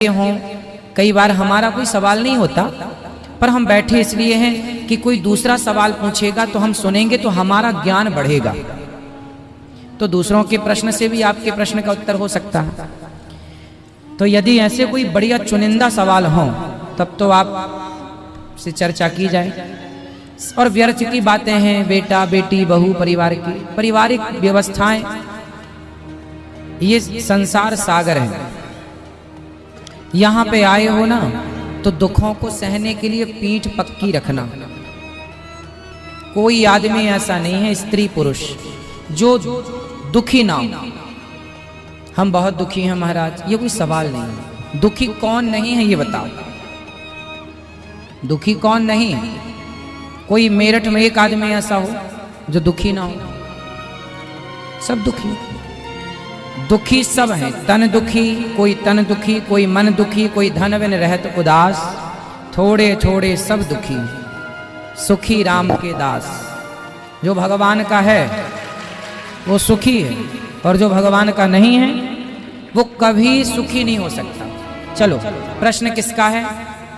हों, कई बार हमारा कोई सवाल नहीं होता, पर हम बैठे इसलिए हैं कि कोई दूसरा सवाल पूछेगा तो हम सुनेंगे तो हमारा ज्ञान बढ़ेगा। तो दूसरों के प्रश्न से भी आपके प्रश्न का उत्तर हो सकता है। तो यदि ऐसे कोई बढ़िया चुनिंदा सवाल हो तब तो आप से चर्चा की जाए। और व्यर्थ की बातें हैं, बेटा बेटी बहू परिवार की पारिवारिक व्यवस्थाएं, ये संसार सागर है। यहां पे आए हो ना तो दुखों को सहने के लिए पीठ पक्की रखना। कोई आदमी ऐसा नहीं है, स्त्री पुरुष, जो दुखी ना हो। हम बहुत दुखी हैं महाराज, ये कोई सवाल नहीं है। दुखी कौन नहीं है ये बताओ, दुखी कौन नहीं है? कोई मेरठ में एक आदमी ऐसा हो जो दुखी ना हो? सब दुखी, दुखी सब हैं। तन दुखी, कोई तन दुखी, कोई मन दुखी, कोई धन बिन रहत उदास, थोड़े थोड़े सब दुखी, सुखी राम के दास। जो भगवान का है वो सुखी है, और जो भगवान का नहीं है वो कभी सुखी नहीं हो सकता। चलो, प्रश्न किसका है?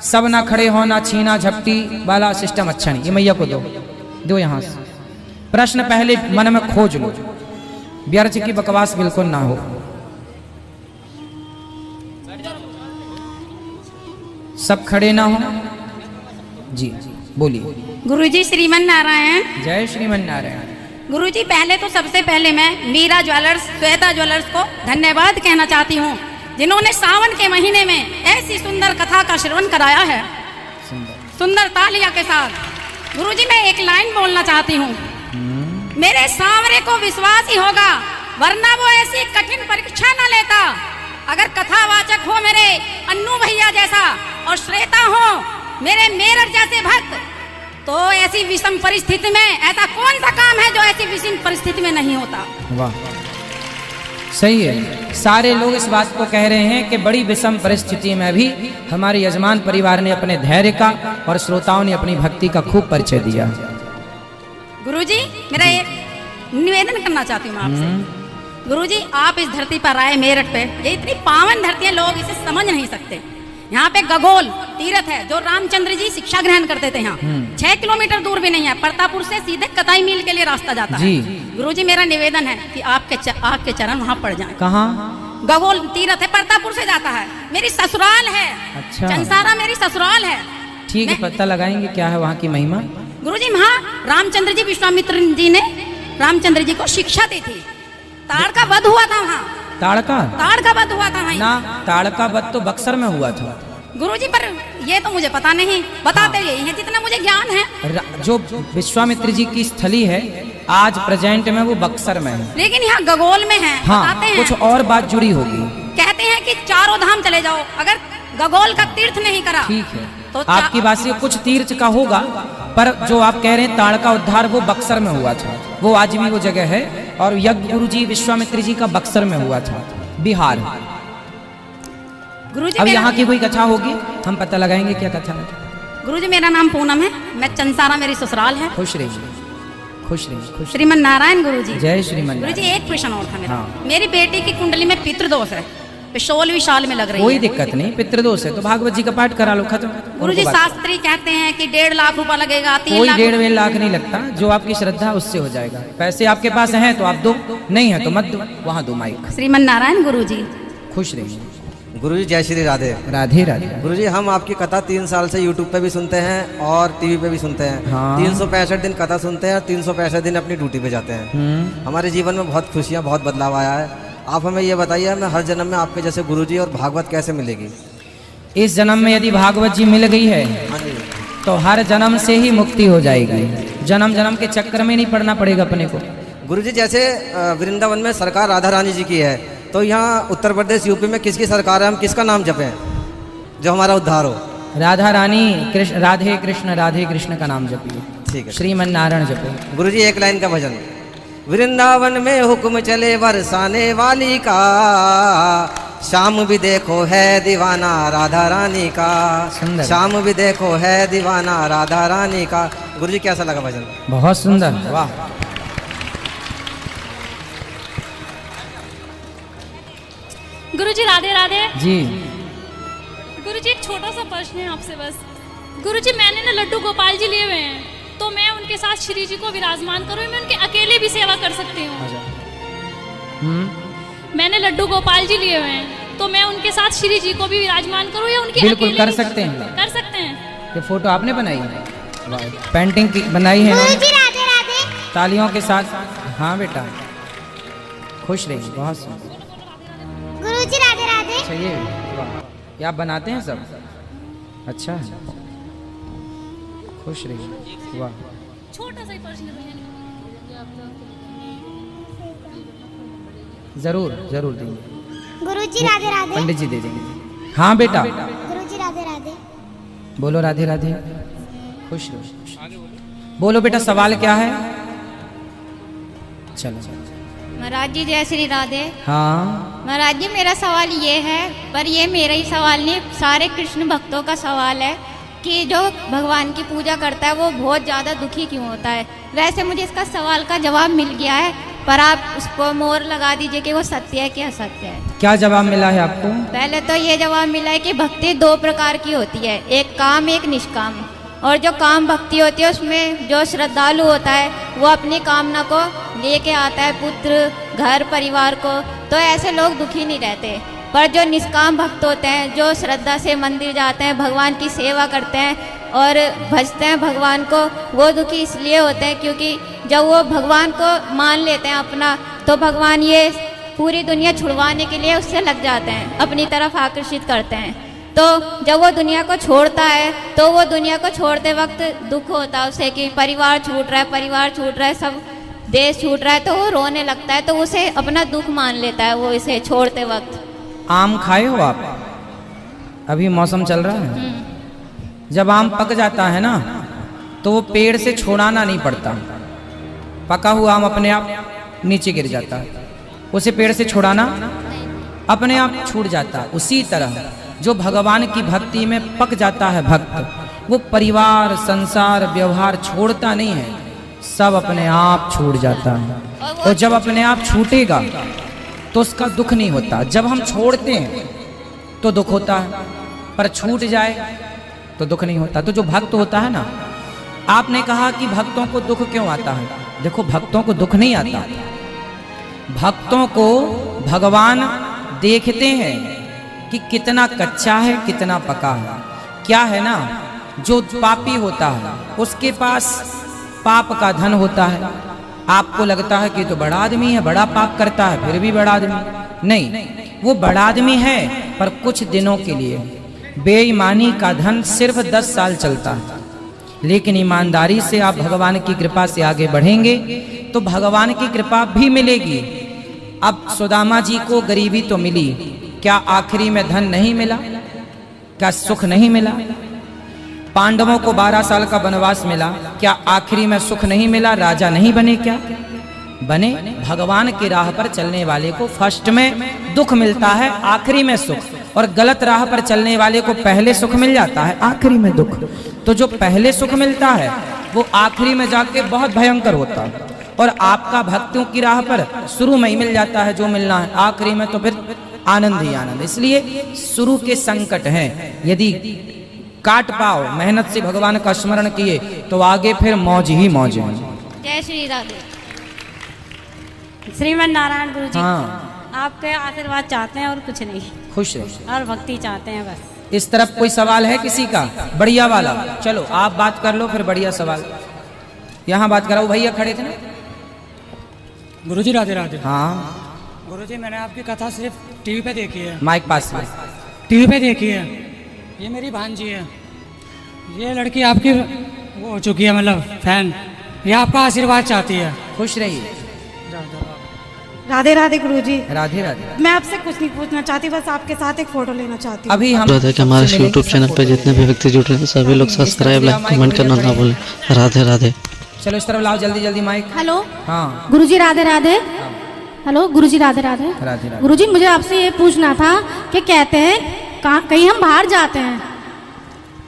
सब ना खड़े हो, ना छीना झपटी वाला सिस्टम अच्छा नहीं। ये मैया को दो यहां से। प्रश्न पहले मन में खोज लो, व्यर्थ की बकवास बिल्कुल ना हो। सब खड़े ना हो जी, बोलिए। गुरुजी श्रीमन नारायण। जय श्रीमन नारायण। गुरुजी, पहले तो सबसे पहले मैं मीरा ज्वेलर्स, श्वेता ज्वेलर्स को धन्यवाद कहना चाहती हूँ, जिन्होंने सावन के महीने में ऐसी सुंदर कथा का श्रवण कराया है, सुंदर तालिया के साथ। गुरुजी, मैं एक लाइन बोलना चाहती हूँ। मेरे सांवरे को विश्वास ही होगा, वरना वो ऐसी कठिन परीक्षा न लेता। अगर कथावाचक हो मेरे अन्नू भैया जैसा, और श्वेता हो मेरे मेरठ जैसे भक्त, तो ऐसी विषम परिस्थिति में ऐसा कौन सा काम है जो ऐसी विषम परिस्थिति में नहीं होता। वाह, सही है। सारे लोग इस बात को कह रहे हैं कि बड़ी विषम परिस्थिति में भी हमारे यजमान परिवार ने अपने धैर्य का और श्रोताओं ने अपनी भक्ति का खूब परिचय दिया। गुरुजी, मेरा एक निवेदन करना चाहती हूँ आपसे। गुरुजी, आप इस धरती पर आए मेरठ पे, ये इतनी पावन धरती है, लोग इसे समझ नहीं सकते। यहाँ पे गगोल तीर्थ है, जो रामचंद्र जी शिक्षा ग्रहण करते थे। यहाँ 6 किलोमीटर दूर भी नहीं है, परतापुर से सीधे कताई मील के लिए रास्ता जाता है। गुरुजी, मेरा निवेदन है कि आपके चरण वहाँ पड़ जाएं। कहाँ? गगोल तीर्थ है, परतापुर से जाता है। मेरी ससुराल है। अच्छा। चंसारा मेरी ससुराल है। ठीक है, पता लगाएंगे क्या है वहाँ की महिमा। गुरुजी, वहाँ रामचंद्र जी, विश्वामित्र जी ने रामचंद्र जी को शिक्षा दी थी। ताड़ का वध हुआ था वहाँ। ताड़ का वध हुआ था भाई ना। ताड़ का वध तो बक्सर में हुआ था गुरुजी, पर ये तो मुझे पता नहीं, बताते यही है जितना मुझे ज्ञान है। जो विश्वामित्र जी की स्थली है आज प्रेजेंट में वो बक्सर में है, लेकिन यहाँ गगोल में है। हाँ, बताते हैं कुछ और बात जुड़ी होगी। कहते हैं कि चारों धाम चले जाओ, अगर गगोल का तीर्थ नहीं करा। ठीक है, तो आपकी बात से कुछ तीर्थ का होगा, पर जो आप कह रहे हैं ताड़ का उद्धार वो बक्सर में हुआ था, वो आज भी वो जगह है। और यज्ञ गुरु जी विश्वामित्र जी का बक्सर में हुआ था, बिहार। गुरुजी, अब यहाँ की कोई कथा होगी, हम पता लगाएंगे क्या कथा है। गुरुजी, मेरा नाम पूनम है, मैं चंसारा मेरी ससुराल है। खुश रहिए, खुश रहिए, खुश। श्रीमन नारायण गुरुजी। जय श्रीमन। गुरुजी, एक प्रश्न और था मेरा। मेरी बेटी की कुंडली में पितृदोष है, 16वीं साल में लग रही है। कोई दिक्कत नहीं, पितृदोष है तो भागवत जी का पाठ करा लो, खत्म। गुरुजी, शास्त्री कहते हैं कि 1.5 लाख रुपया लगेगा। 3 कोई लाख 1.5 लाख नहीं लगता, जो आपकी श्रद्धा उससे हो जाएगा। पैसे आपके पास हैं तो आप दो, नहीं है तो मत दो, वहाँ दो माइक। श्रीमन नारायण गुरुजी। खुश रहिए। गुरुजी, जय श्री राधे। राधे राधे। गुरुजी, हम आपकी कथा 3 साल से यूट्यूब पे भी सुनते हैं और टीवी पे भी सुनते हैं। हाँ। 365 दिन कथा सुनते हैं और 365 दिन अपनी ड्यूटी पे जाते हैं। हमारे जीवन में बहुत खुशियाँ, बहुत बदलाव आया है। आप हमें ये बताइए, हमें हर जन्म में आपके जैसे गुरुजी और भागवत कैसे मिलेगी? इस जन्म में यदि भागवत जी मिल गई है तो हर जन्म से ही मुक्ति हो जाएगी। जन्म जन्म के चक्कर में नहीं पड़ना पड़ेगा अपने को। गुरुजी, जैसे वृंदावन में सरकार राधा रानी जी की है, तो यहाँ उत्तर प्रदेश यूपी में किसकी सरकार है? हम किसका नाम जपें जो हमारा उद्धार हो? राधा रानी कृष्ण, राधे कृष्ण का नाम जपिए। ठीक है, श्रीमन नारायण जपिए। गुरुजी, एक लाइन का भजन। वृंदावन में हुक्म चले बरसाने वाली का, शाम भी देखो है दीवाना राधा रानी का। शाम भी देखो है दीवाना राधा रानी का। गुरुजी, कैसा लगा भजन? बहुत सुंदर, वाह। गुरुजी, राधे राधे जी। एक छोटा सा प्रश्न है आपसे बस। गुरुजी मैंने ना लड्डू गोपाल जी लिए हुए हैं, तो मैं उनके साथ श्री जी को विराजमान करूँ, मैं उनके अकेले भी सेवा कर सकती हूँ? मैंने लड्डू गोपाल जी लिए हुए हैं, तो मैं उनके साथ श्री जी को भी विराजमान करूँ या उनके बिल्कुल अकेले कर भी सकते हैं। कर सकते हैं। ये फोटो आपने बनाई है? पेंटिंग की बनाई है गुरुजी राधे राधे। तालियों के साथ। हाँ बेटा, खुश रहिए, बहुत सुंदर। गुरुजी राधे राधे। अच्छा ये वाह, ये आप बनाते हैं सब? अच्छा है, खुश रहिए, वाह। छोटा सा ही प्रश्न है भैया। जरूर जरूर देंगे। गुरुजी राधे राधे। पंडित जी दे देंगे। हाँ बेटा, गुरुजी राधे राधे। बोलो राधे राधे, खुश रहो। बोलो बेटा, सवाल क्या है? चलो चलो। महाराज जी जय श्री राधे। हाँ महाराज जी मेरा सवाल ये है, पर ये मेरा ही सवाल नहीं, सारे कृष्ण भक्तों का सवाल है कि जो भगवान की पूजा करता है वो बहुत ज़्यादा दुखी क्यों होता है। वैसे मुझे इसका सवाल का जवाब मिल गया है, पर आप उसको मोहर लगा दीजिए कि वो सत्य है कि असत्य है। क्या जवाब मिला है आपको? पहले तो ये जवाब मिला है कि भक्ति दो प्रकार की होती है, एक काम एक निष्काम। और जो काम भक्ति होती है उसमें जो श्रद्धालु होता है वो अपनी कामना को लेके आता है, पुत्र घर परिवार को, तो ऐसे लोग दुखी नहीं रहते। पर जो निष्काम भक्त होते हैं, जो श्रद्धा से मंदिर जाते हैं, भगवान की सेवा करते हैं और भजते हैं भगवान को, वो दुखी इसलिए होते हैं क्योंकि जब वो भगवान को मान लेते हैं अपना, तो भगवान ये पूरी दुनिया छुड़वाने के लिए उससे लग जाते हैं, अपनी तरफ आकर्षित करते हैं। तो जब वो दुनिया को छोड़ता है तो वो दुनिया को छोड़ते वक्त दुख होता है उसे कि परिवार छूट रहा है, सब देश छूट रहा है, तो वो रोने लगता है, तो उसे अपना दुख मान लेता है वो इसे छोड़ते वक्त। आम खाए हो आप? अभी मौसम चल रहा है, जब आम पक जाता है ना तो वो पेड़ से छोड़ाना नहीं पड़ता, पका हुआ आम अपने आप नीचे गिर जाता है, उसे पेड़ से छोड़ाना अपने आप छूट जाता है। उसी तरह जो भगवान की भक्ति में पक जाता है भक्त, वो परिवार संसार व्यवहार छोड़ता नहीं है, सब अपने आप छूट जाता है। और जब अपने आप छूटेगा तो उसका दुख नहीं होता। जब हम छोड़ते हैं तो दुख होता है, पर छूट जाए तो दुख नहीं होता। तो जो भक्त होता है ना, आपने कहा कि भक्तों को दुख क्यों आता है? देखो, भक्तों को दुख नहीं आता, भक्तों को भगवान देखते हैं कि कितना कच्चा है कितना पका है। क्या है ना, जो पापी होता है उसके पास पाप का धन होता है, आपको लगता है कि तो बड़ा आदमी है, बड़ा पाप करता है, फिर भी बड़ा आदमी नहीं, वो बड़ा आदमी है पर कुछ दिनों के लिए। बेईमानी का धन सिर्फ 10 साल चलता है, लेकिन ईमानदारी से आप भगवान की कृपा से आगे बढ़ेंगे तो भगवान की कृपा भी मिलेगी। अब सुदामा जी को गरीबी तो मिली, क्या आखिरी में धन नहीं मिला? क्या सुख नहीं मिला? पांडवों को 12 साल का वनवास मिला, क्या आखिरी में सुख नहीं मिला? राजा नहीं बने? क्या बने? भगवान की राह पर चलने वाले को फर्स्ट में दुख मिलता है, आखिरी में सुख, और गलत राह पर चलने वाले को पहले सुख मिल जाता है, आखिरी में दुख। तो जो पहले सुख मिलता है वो आखिरी में जाके बहुत भयंकर होता है, और आपका भक्तों की राह पर शुरू में ही मिल जाता है जो मिलना है, आखिरी में तो फिर आनंद ही आनंद। इसलिए शुरू के संकट हैं, यदि काट पाओ मेहनत से भगवान का स्मरण किए तो आगे फिर मौज ही मौज है। जय श्री राधे। श्रीमन नारायण गुरु जी, हाँ, आपके आशीर्वाद चाहते हैं और कुछ नहीं, खुश रहो। और भक्ति चाहते हैं बस। इस तरफ कोई सवाल है किसी का? बढ़िया वाला, चलो आप बात कर लो, फिर बढ़िया सवाल यहाँ बात कराओ। भैया खड़े थे ना? गुरुजी राधे राधे। हाँ गुरुजी, मैंने आपकी कथा सिर्फ टीवी पे देखी है, माइक पास में। टीवी पे देखी है। ये मेरी भांजी है, ये लड़की आपकी वो हो चुकी है, मतलब फैन, ये आपका आशीर्वाद चाहती है। खुश रहिए। राधे राधे गुरुजी। राधे राधे। मैं आपसे कुछ नहीं पूछना चाहती, बस आपके साथ एक फोटो लेना चाहती हूँ। अभी हम राधे के हमारे यूट्यूब चैनल पे जितने भी व्यक्ति जुड़ रहे हैं सभी लोग सब्सक्राइब लाइक कमेंट करना ना भूलें। राधे राधे। चलो इस तरफ लाओ जल्दी जल्दी माइक। हेलो हाँ गुरुजी राधे राधे। हेलो गुरुजी राधे राधे। राधे राधे। गुरुजी मुझे आपसे ये पूछना था कि कहते हैं कहीं हम बाहर जाते हैं।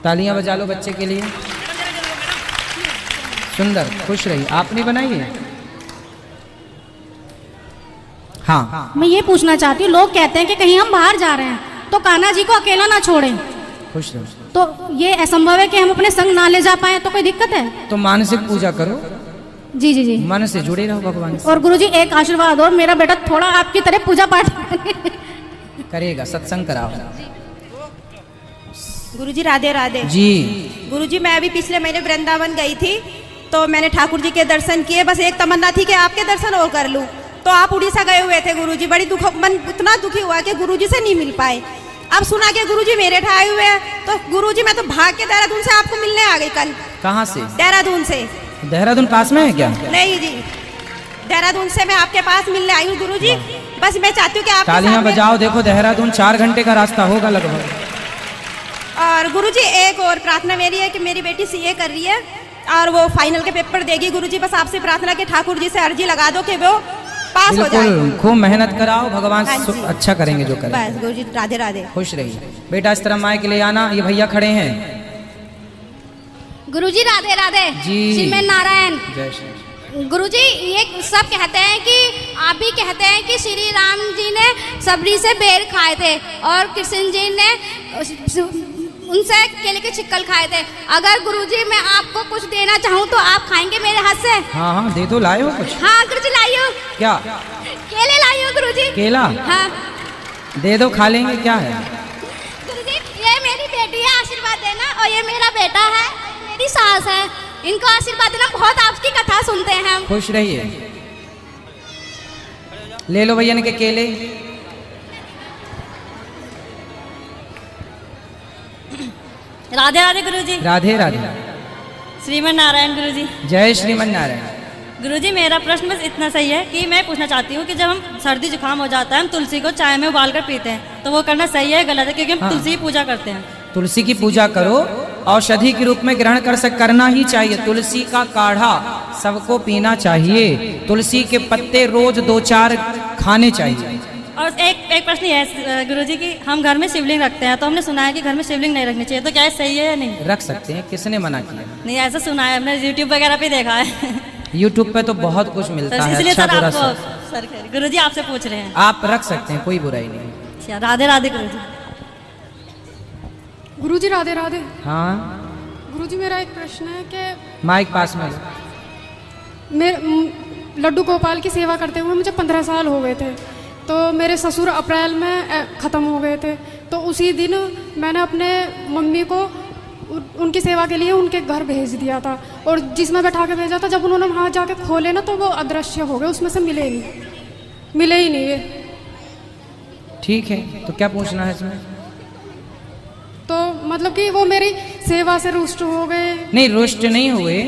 तालियां बजा लो बच्चे के लिए। सुंदर, खुश रहिए। आपने बनाई है? हाँ। मैं ये पूछना चाहती हूँ, लोग कहते हैं कि कहीं हम बाहर जा रहे हैं तो कान्हा जी को अकेला ना छोड़ें, खुश रहो। तो ये असंभव है कि हम अपने संग ना ले जा पाए, तो कोई दिक्कत है? तो मानसिक पूजा करो, जी जी जी। मन से जुड़े रहो भगवान से। और गुरुजी एक आशीर्वाद और, मेरा बेटा थोड़ा आपकी तरह पूजा पाठ करेगा, सत्संग कराओ। गुरुजी राधे राधे। जी गुरुजी मैं अभी पिछले महीने वृंदावन गई थी, तो मैंने ठाकुर जी के दर्शन किए। बस एक तमन्ना थी कि आपके दर्शन और कर लूं। तो आप उड़ीसा गए हुए थे गुरुजी, बड़ी मन इतना दुखी हुआ कि गुरुजी से नहीं मिल पाए। अब सुना कि गुरुजी मेरे ठाए हुए हैं, तो गुरुजी मैं तो भाग के देहरादून से आपको मिलने आ गई कल। कहाँ से? देहरादून से। देहरादून पास में है क्या? नहीं जी, देहरादून से मैं आपके पास मिलने आई हूँ गुरुजी। बस मैं चाहती हूँ कि आप तालियां बजाओ। देखो देहरादून 4 घंटे का रास्ता होगा लगभग। और गुरुजी एक और प्रार्थना मेरी है कि मेरी बेटी सीए कर रही है और वो फाइनल के पेपर देगी। गुरुजी बस आपसे प्रार्थना कि ठाकुर जी से अर्जी लगा दो कि वो पास हो जाए। खूब मेहनत कराओ, भगवान अच्छा करेंगे जो करेंगे। बस गुरुजी राधे राधे। खुश रहिए बेटा। इस तरह माए के लिए आना, ये भैया खड़े हैं। गुरुजी राधे राधे। जी श्रीमन नारायण। जय श्री। गुरुजी ये सब कहते हैं कि आप भी कहते हैं कि श्री राम जी ने सबरी से बेर खाए थे और कृष्ण जी ने उनसे केले के छिक्कल खाए थे। अगर गुरुजी मैं आपको कुछ देना चाहूँ तो आप खाएंगे मेरे हाथ से? हाँ हाँ दे दो। लाए हो कुछ? हाँ गुरुजी लाई हूँ। क्या? केले लाई हूँ गुरुजी। केला? हाँ दे दो, खा लेंगे। क्या है? गुरुजी ये मेरी बेटी है, आशीर्वाद देना। और ये मेरा बेटा है, मेरी सास है, इनको आशीर्वाद देना। बहुत आपकी कथा सुनते हैं हम। खुश रहिए। ले लो भैया ने के केले। राधे राधे गुरुजी। राधे राधे। श्रीमन नारायण गुरुजी। जय श्रीमन नारायण। गुरुजी मेरा प्रश्न बस इतना सही है कि मैं पूछना चाहती हूँ कि जब हम सर्दी जुकाम हो जाता है, हम तुलसी को चाय में उबाल कर पीते हैं, तो वो करना सही है गलत है? क्योंकि हम तुलसी की पूजा करते हैं। तुलसी की पूजा करो, औषधि के रूप में ग्रहण करना ही चाहिए। तुलसी का काढ़ा सबको पीना चाहिए। तुलसी के पत्ते रोज 2-4 खाने चाहिए। और एक प्रश्न ये है गुरुजी कि हम घर में शिवलिंग रखते हैं, तो हमने सुना है कि घर में शिवलिंग नहीं रखनी चाहिए, तो क्या सही है या नहीं? रख सकते हैं, किसने मना किया? नहीं ऐसा सुना है, हमने यूट्यूब वगैरह पे देखा है। यूट्यूब पे तो बहुत कुछ मिलता है, इसलिए अच्छा सर बुरा आपको सब। सर गुरुजी आपसे पूछ रहे हैं। आप रख सकते हैं, कोई बुराई नहीं। अच्छा राधे राधे गुरुजी। गुरुजी राधे राधे। हाँ गुरुजी मेरा एक प्रश्न है कि माइक पास में। लड्डू गोपाल की सेवा करते हुए मुझे 15 साल हो गए थे। तो मेरे ससुर अप्रैल में ख़त्म हो गए थे। तो उसी दिन मैंने अपने मम्मी को उनकी सेवा के लिए उनके घर भेज दिया था, और जिसमें बैठा के भेजा था, जब उन्होंने वहाँ जाके खोले ना तो वो अदृश्य हो गए, उसमें से मिले ही नहीं ये। ठीक है, तो क्या पूछना है इसमें? तो मतलब कि वो मेरी सेवा से रुष्ट हो गए? नहीं, रुष्ट नहीं हुए।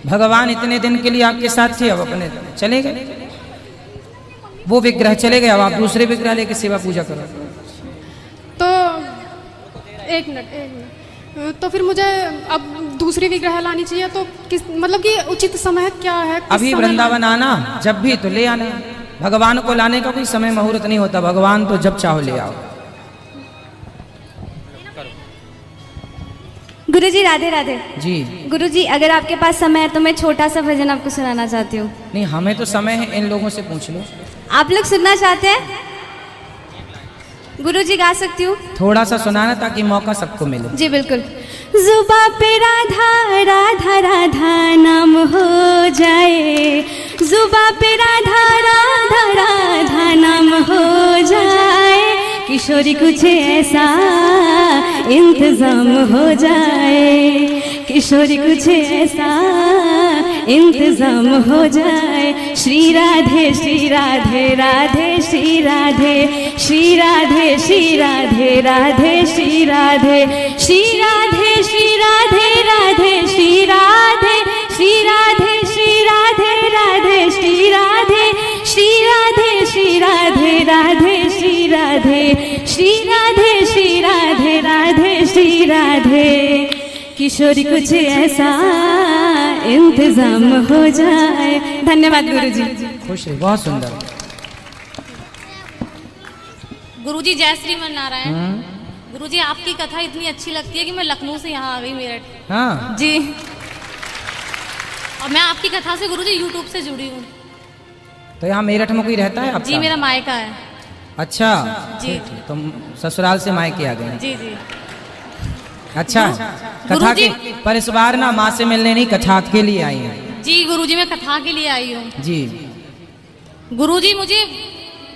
भगवान इतने दिन के लिए आपके साथ थे, अब अपने चले गए। वो विग्रह चले गए, अब आप दूसरे विग्रह लेके सेवा पूजा करो। तो एक मिनट तो फिर मुझे अब दूसरी विग्रह लानी चाहिए, तो किस मतलब कि उचित समय क्या है? अभी वृंदावन आना, जब भी तो ले आना। भगवान को लाने का कोई समय मुहूर्त नहीं होता, भगवान तो जब चाहो ले आओ। गुरुजी राधे राधे। जी गुरुजी अगर आपके पास समय है तो मैं छोटा सा भजन आपको सुनाना चाहती हूँ। नहीं, हमें तो समय है, इन लोगों से पूछ लो। आप लोग सुनना चाहते हैं? गुरुजी गा सकती हूँ? थोड़ा सा सुनाना ताकि मौका सबको मिले। जी बिल्कुल। जुबा पे राधा राधा राधा नाम हो जाए, जुबा पे राधा राधा राधा नाम हो जाए, किशोरी कुछ ऐसा इंतजाम हो जाए, किशोरी कुछ ऐसा इंतजाम हो जाए। श्री राधे श्री राधे राधे श्री राधे, श्री राधे श्री राधे राधे श्री राधे, श्री राधे श्री राधे राधे श्री राधे, श्री राधे श्री राधे राधे श्री राधे, श्री राधे श्री राधे राधे श्री राधे, श्री राधे श्री राधे राधे श्री राधे, किशोरी कुछ ऐसा इंतजाम हो जाए। धन्यवाद गुरुजी। खुश रहे, बहुत सुंदर। गुरुजी जय श्रीमन नारायण। गुरुजी आपकी कथा इतनी अच्छी लगती है कि मैं लखनऊ से यहाँ आ गई मेरठ। हाँ जी, और मैं आपकी कथा से गुरुजी यूट्यूब से जुड़ी हूँ। तो यहाँ मेरठ में कोई रहता है आपका? जी मेरा मायका है। अच्छा जी। तुम ससुराल से मायके आ गए? जी जी। अच्छा कथा के, पर इस बार ना माँ से मिलने नहीं, कथा के लिए आई हैं। जी गुरुजी, मैं कथा के लिए आई हूँ। जी गुरुजी, मुझे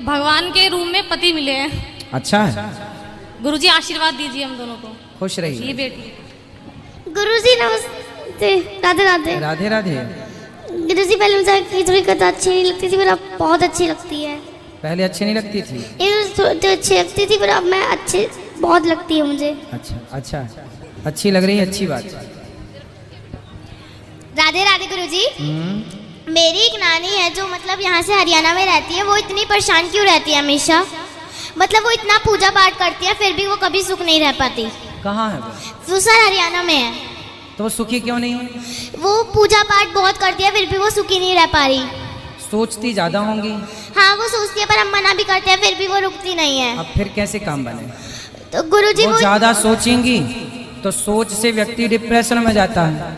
भगवान के रूम में पति मिले हैं। अच्छा है, गुरुजी आशीर्वाद दीजिए हम दोनों को। खुश रहिए। ये बेटी। गुरुजी नमस्ते, राधे राधे। राधे राधे। गुरुजी पहले मुझे आपकी थोड़ी कथा अच्छी नहीं लगती थी, पर अब बहुत अच्छी लगती है। पहले अच्छी नहीं लगती थी? तो अच्छी लगती थी, पर अब मैं अच्छी बहुत लगती है मुझे। अच्छा अच्छा, अच्छी लग रही है, अच्छी बात। राधे राधे गुरुजी। मेरी एक नानी है जो मतलब यहाँ से हरियाणा में रहती है। वो इतनी परेशान क्यों रहती है हमेशा? मतलब वो इतना पूजा पाठ करती है, फिर भी वो कभी सुख नहीं रह पाती। कहाँ है वो सर हरियाणा में है। तो वो सुखी क्यों नहीं है? वो पूजा पाठ बहुत करती है, फिर भी वो सुखी नहीं रह पा रही। सोचती ज्यादा होंगी। हाँ वो सोचती है, पर हम मना भी करते हैं, फिर भी वो रुकती नहीं है। अब फिर कैसे काम बने? तो गुरुजी वो ज्यादा सोचेंगी तो सोच से व्यक्ति डिप्रेशन में जाता है।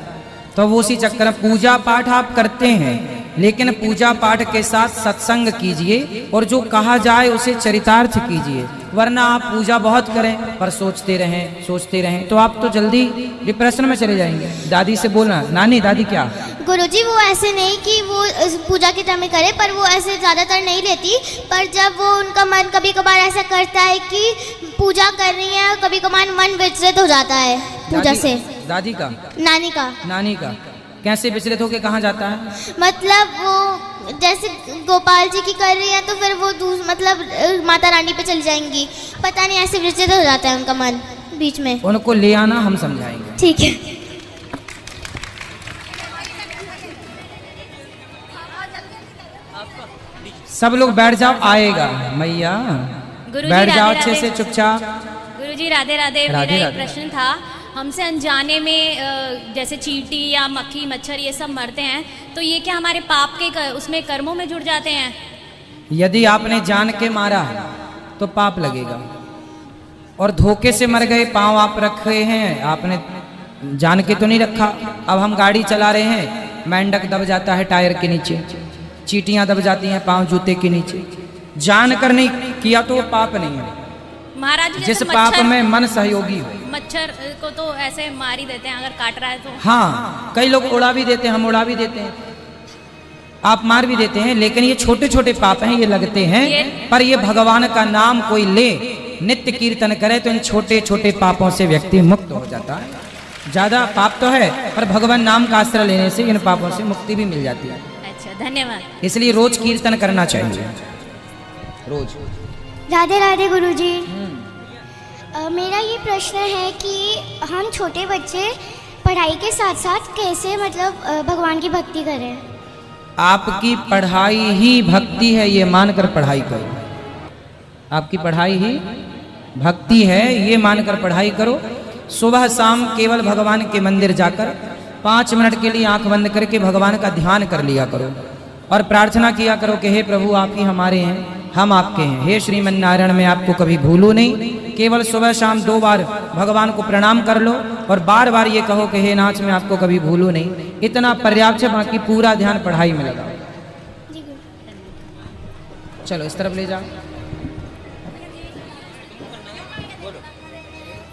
तो वो उसी चक्कर में पूजा पाठ आप करते हैं, लेकिन पूजा पाठ के साथ सत्संग कीजिए और जो कहा जाए उसे चरितार्थ कीजिए। वरना आप पूजा बहुत करें पर सोचते रहें तो आप तो जल्दी डिप्रेशन में चले जाएंगे। दादी से बोलना, नानी दादी क्या? गुरुजी वो ऐसे नहीं कि वो पूजा के टाइम में करे, पर वो ऐसे ज़्यादातर नहीं लेती। पर जब वो उनका मन कभी कभार ऐसा करता है कि पूजा कर रही है, कभी कभार मन विचलित हो जाता है पूजा से। दादी का? नानी का कैसे विचलित होके कहाँ जाता है? मतलब वो जैसे गोपाल जी की कर रही है तो फिर वो मतलब माता रानी पे चली जाएंगी, पता नहीं ऐसे विचलित हो जाता है उनका मन बीच में। उनको ले आना, हम समझाएंगे। ठीक है। सब लोग बैठ जाओ, आएगा मैया। बैठ जाओ अच्छे से चुपचाप। गुरुजी राधे राधे। मेरा एक प्रश्न था, हमसे अनजाने में जैसे चींटी या मक्खी मच्छर ये सब मरते हैं, तो ये क्या हमारे पाप के उसमें कर्मों में जुड़ जाते हैं? यदि आपने जान के मारा तो पाप लगेगा, और धोखे से मर गए, पांव आप रखे हैं, आपने जान के तो नहीं रखा। अब हम गाड़ी चला रहे हैं, मेंढक दब जाता है टायर के नीचे, चींटियां दब जाती हैं पांव जूते के नीचे। जान कर नहीं किया तो वो पाप नहीं है महाराज। जिस पाप में मन सहयोगी हो। मच्छर को तो ऐसे मार ही देते हैं अगर काट रहा है तो। हाँ, कई लोग उड़ा भी देते हैं, हम उड़ा भी देते हैं, आप मार भी देते हैं, लेकिन ये छोटे छोटे पाप हैं, ये लगते हैं। पर ये भगवान का नाम कोई ले, नित्य कीर्तन करे तो इन छोटे छोटे पापों से व्यक्ति मुक्त हो जाता है। ज्यादा पाप तो है, पर भगवान नाम का आश्रय लेने से इन पापों से मुक्ति भी मिल जाती है। अच्छा, धन्यवाद। इसलिए रोज कीर्तन करना चाहिए, रोज। राधे राधे गुरुजी। मेरा ये प्रश्न है कि हम छोटे बच्चे पढ़ाई के साथ साथ कैसे मतलब भगवान की भक्ति करें? आपकी पढ़ाई ही भक्ति है, ये मानकर पढ़ाई करो। आपकी पढ़ाई ही भक्ति है, ये मानकर पढ़ाई करो। सुबह शाम केवल भगवान के मंदिर जाकर 5 मिनट के लिए आंख बंद करके भगवान का ध्यान कर लिया करो और प्रार्थना किया करो कि हे प्रभु आप ही हमारे हैं, हम आपके हैं। हे श्रीमन नारायण, मैं आपको कभी भूलूं नहीं। केवल सुबह शाम 2 बार भगवान को प्रणाम कर लो और बार बार ये कहो कि हे नाथ मैं आपको कभी भूलूं नहीं। इतना पर्याप्त है, बाकी पूरा ध्यान पढ़ाई में लगाओ। चलो इस तरफ ले जाओ।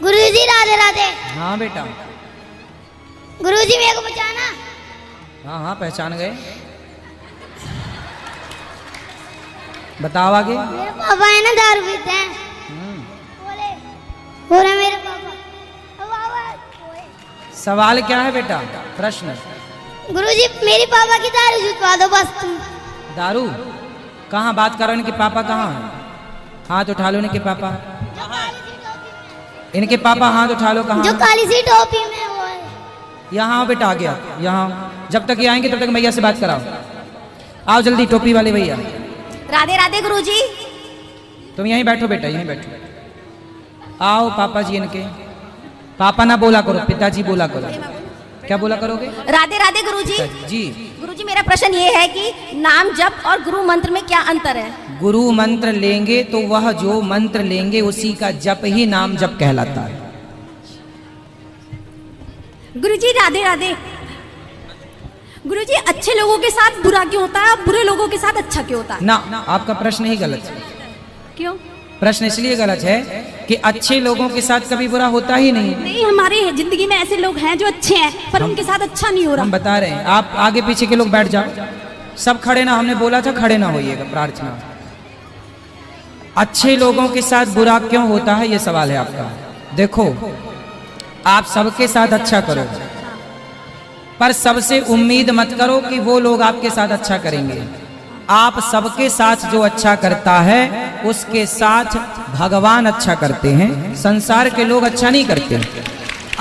गुरुजी राधे राधे। हाँ बेटा। गुरुजी मेरे को बचाना। हाँ हाँ, पहचान गए। बताओ आगे। मेरे पापा है ना, दारू पीते हैं। बोले मेरे पापा। सवाल क्या है बेटा? प्रश्न। गुरुजी मेरे पापा की दारू छुटवा दो बस तुम। दारू? कहाँ बात करो? इनके पापा कहाँ हैं? हाथ उठा लो इनके पापा। इनके पापा हाथ उठा लो। कहाँ? जो काली सी टोपी में वो है। यहाँ बेटा, आ गया यहाँ। जब तक ये आएंगे तब तक भैया से बात कराओ। आओ जल्दी, टोपी वाले भैया। राधे राधे गुरुजी। तुम यहीं बैठो बेटा, यहीं बैठो। आओ पापा जी इनके। पापा ना बोला करो, पिताजी बोला करो। क्या बोला करोगे? राधे राधे गुरुजी। जी गुरुजी, मेरा प्रश्न ये है कि नाम जप और गुरु मंत्र में क्या अंतर है? गुरु मंत्र लेंगे तो वह जो मंत्र लेंगे उसी का जप ही नाम जप कहलाता है। गुरुजी राधे राधे। गुरुजी, अच्छे लोगों के साथ बुरा क्यों होता है और बुरे लोगों के साथ अच्छा क्यों होता है? ना, आपका प्रश्न ही गलत है। क्यों? प्रश्न इसलिए गलत है कि अच्छे लोगों के साथ कभी बुरा होता ही नहीं। नहीं, हमारी जिंदगी में ऐसे लोग हैं जो अच्छे हैं पर उनके साथ अच्छा नहीं हो रहा। हम बता रहे हैं, आप आगे पीछे के लोग बैठ जाओ, सब खड़े ना, हमने बोला था खड़े ना होइएगा, प्रार्थना। अच्छे लोगों के साथ बुरा क्यों होता है, ये सवाल है आपका। देखो, आप सबके साथ अच्छा करो, पर सबसे उम्मीद मत करो कि वो लोग आपके साथ अच्छा करेंगे। आप सबके साथ जो अच्छा करता है उसके साथ भगवान अच्छा करते हैं, संसार के लोग अच्छा नहीं करते।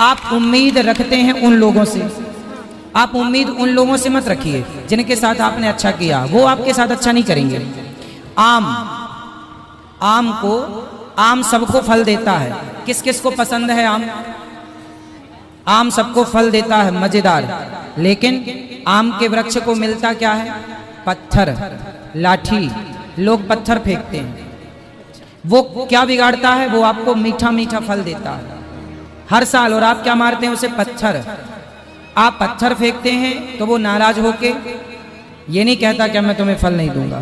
आप उम्मीद रखते हैं उन लोगों से, आप उम्मीद उन लोगों से मत रखिए जिनके साथ आपने अच्छा किया, वो आपके साथ अच्छा नहीं करेंगे। आम सबको फल देता है। किस किस को पसंद है आम? आम सबको फल देता है, मजेदार। लेकिन आम के वृक्ष को मिलता क्या है? पत्थर, लाठी। लोग पत्थर फेंकते हैं, वो क्या बिगाड़ता है? वो आपको मीठा मीठा फल देता है हर साल, और आप क्या मारते हैं उसे? पत्थर। आप पत्थर फेंकते हैं तो वो नाराज होके ये नहीं कहता कि मैं तुम्हें फल नहीं दूंगा,